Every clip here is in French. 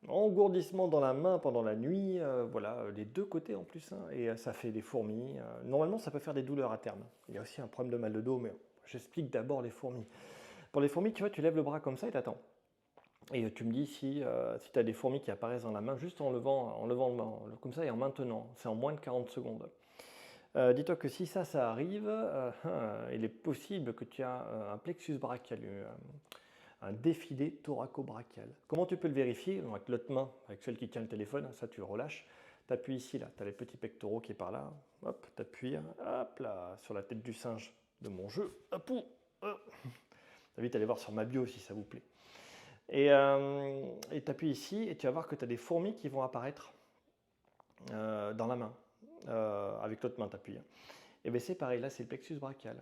engourdissement dans la main pendant la nuit, voilà, les deux côtés en plus, hein, et ça fait des fourmis. Normalement, ça peut faire des douleurs à terme. Il y a aussi un problème de mal de dos, mais j'explique d'abord les fourmis. Pour les fourmis, tu vois, tu lèves le bras comme ça et t'attends. Et tu me dis si tu as des fourmis qui apparaissent dans la main, juste en levant comme ça et en maintenant. C'est en moins de 40 secondes. Dis-toi que si ça arrive, il est possible que tu aies un plexus brachial, un défilé thoraco-brachial. Comment tu peux le vérifier? Avec l'autre main, avec celle qui tient le téléphone, ça tu le relâches. Tu appuies ici, là, tu as les petits pectoraux qui est par là. Hop, tu appuies, hop là, sur la tête du singe de mon jeu. Hop, invite à aller voir sur ma bio si ça vous plaît. Et tu appuies ici et tu vas voir que tu as des fourmis qui vont apparaître dans la main. Avec l'autre main, tu appuies. Et bien c'est pareil, là c'est le plexus brachial.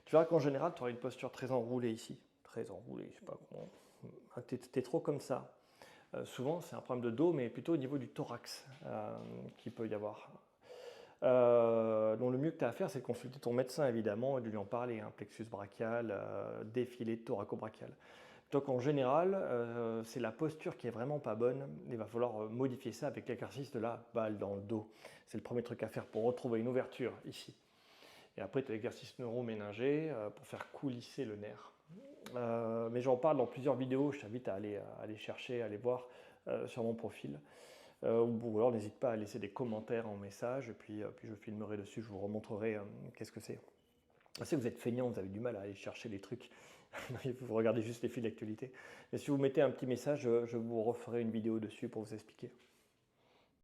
Tu verras qu'en général, tu auras une posture très enroulée ici. Très enroulée, je sais pas comment. Tu es trop comme ça. Souvent, c'est un problème de dos, mais plutôt au niveau du thorax qu'il peut y avoir. Donc le mieux que tu as à faire, c'est de consulter ton médecin évidemment et de lui en parler, hein, plexus brachial, défilé thoraco-brachial. Donc en général, c'est la posture qui est vraiment pas bonne. Il va falloir modifier ça avec l'exercice de la balle dans le dos. C'est le premier truc à faire pour retrouver une ouverture ici. Et après, tu as l'exercice neuroméningé pour faire coulisser le nerf. Mais j'en parle dans plusieurs vidéos, je t'invite à aller chercher, à aller voir sur mon profil. Ou alors n'hésite pas à laisser des commentaires en message, et puis je filmerai dessus, je vous remontrerai qu'est-ce que c'est. Je sais que vous êtes feignants, vous avez du mal à aller chercher les trucs, vous regardez juste les fils d'actualité. Mais si vous mettez un petit message, je vous referai une vidéo dessus pour vous expliquer.